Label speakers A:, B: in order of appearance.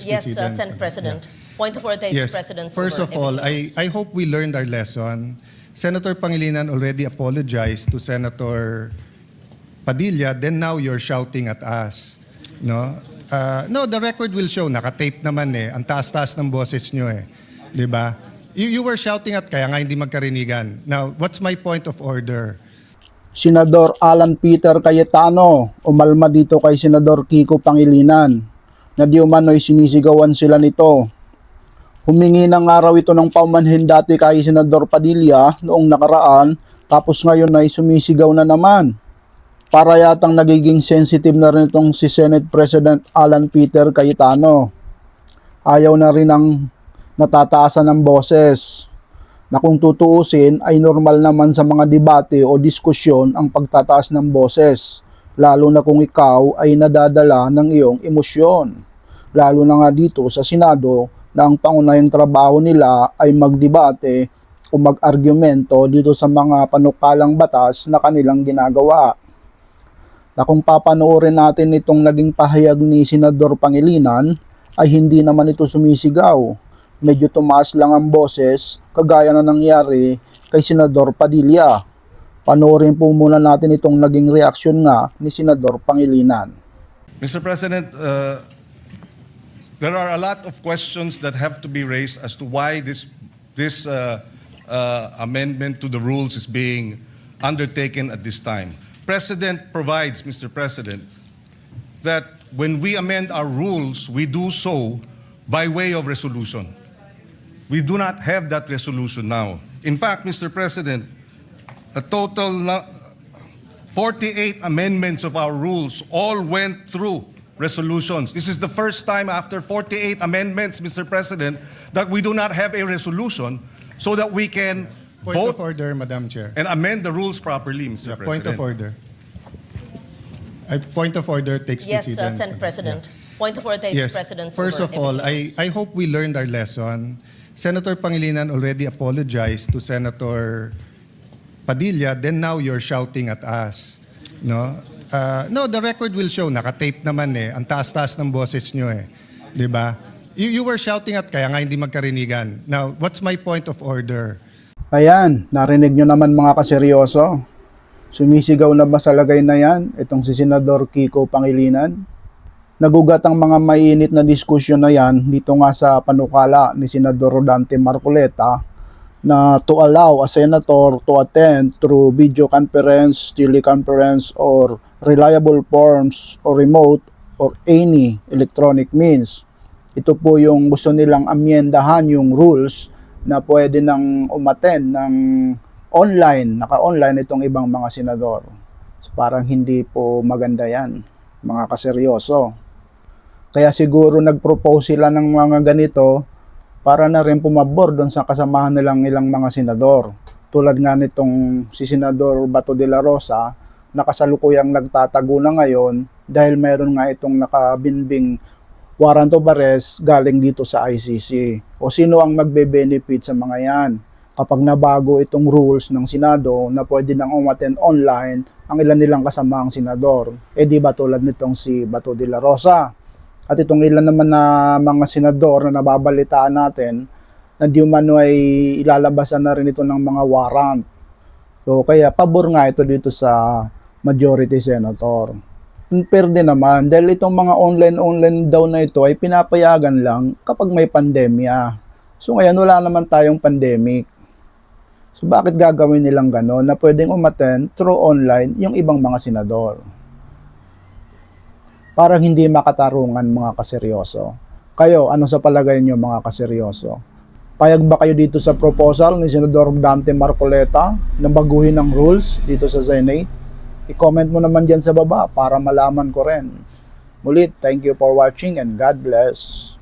A: Yes, Senate President. Point of order,
B: Yes.
A: President.
B: First of all, I hope we learned our lesson. Senator Pangilinan already apologized to Senator Padilla, then now you're shouting at us. No? No, the record will show, nakatape naman eh. Ang taas-taas ng boses nyo eh. Di ba? You were shouting at kaya nga hindi magkarinigan. Now, what's my point of order?
C: Senador Alan Peter Cayetano umalma dito kay Senador Kiko Pangilinan na di umano'y sinisigawan sila nito. Humingi ng araw ito ng paumanhin dati kay Senador Padilla noong nakaraan, tapos ngayon ay sumisigaw na naman. Para yatang nagiging sensitive na rin itong si Senate President Alan Peter Cayetano. Ayaw na rin ang natataasan ng boses, na kung tutuusin ay normal naman sa mga debate o diskusyon ang pagtataas ng boses, lalo na kung ikaw ay nadadala ng iyong emosyon. Lalo na nga dito sa Senado na ang pangunahing trabaho nila ay magdebate o mag-argumento dito sa mga panukalang batas na kanilang ginagawa. Na kung papanoorin natin itong naging pahayag ni Senador Pangilinan ay hindi naman ito sumisigaw. Medyo tumaas lang ang boses kagaya na nangyari kay Senador Padilla. Panoorin po muna natin itong naging reaksyon nga ni Senador Pangilinan.
D: Mr. President, there are a lot of questions that have to be raised as to why this amendment to the rules is being undertaken at this time. President provides, Mr. President, that when we amend our rules, we do so by way of resolution. We do not have that resolution now. In fact, Mr. President, a total 48 amendments of our rules all went through resolutions. This is the first time after 48 amendments, Mr. President, that we do not have a resolution so that we can
B: Point of
D: vote
B: order, Madam Chair.
D: and amend the rules properly, Mr. President.
B: Point of order. Point of order takes
A: Yes,
B: precedence.
A: Senate President. Point of order,
B: Yes.
A: President.
B: First of all, I hope we learned our lesson. Senator Pangilinan already apologized to Senator Padilla, then now you're shouting at us. No? No, the record will show, nakatape naman eh. Ang taas-taas ng boses nyo eh. Di ba? You were shouting at kaya nga hindi magkarinigan. Now, what's my point of order?
C: Ayan, narinig nyo naman mga kaseryoso. Sumisigaw na ba sa lagay na yan itong si Senador Kiko Pangilinan? Nagugat ang mga mainit na diskusyon na yan dito nga sa panukala ni Senador Rodante Marcoleta na to allow a senator to attend through video conference, teleconference, or reliable forms or remote or any electronic means. Ito po yung gusto nilang amyendahan yung rules na pwede nang umattend ng online, naka-online itong ibang mga senador. So parang hindi po maganda yan, mga kaseryoso. Kaya siguro nag-propose sila ng mga ganito para na rin pumabor doon sa kasamahan nilang ilang mga senador. Tulad nga nitong si Senador Bato de la Rosa na kasalukuyang nagtatago na ngayon dahil meron nga itong nakabinbing warrant of arrest galing dito sa ICC. O sino ang magbe-benefit sa mga yan? Kapag nabago itong rules ng Senado na pwede nang umattend online ang ilan nilang kasamaang senador. Eh di ba tulad nitong si Bato de la Rosa? At itong ilan naman na mga senador na nababalitaan natin na di umano ay ilalabasan na rin ito ng mga warrant. So kaya pabor nga ito dito sa majority senator. Unfair din naman dahil itong mga online daw na ito ay pinapayagan lang kapag may pandemya. So ngayon wala naman tayong pandemic. So bakit gagawin nilang gano'n na pwedeng umattend through online yung ibang mga senador? Parang hindi makatarungan mga kaseryoso. Kayo, ano sa palagay nyo mga kaseryoso? Payag ba kayo dito sa proposal ni Senador Dante Marcoleta na baguhin ang rules dito sa Senate? I-comment mo naman dyan sa baba para malaman ko rin. Mulit, thank you for watching and God bless.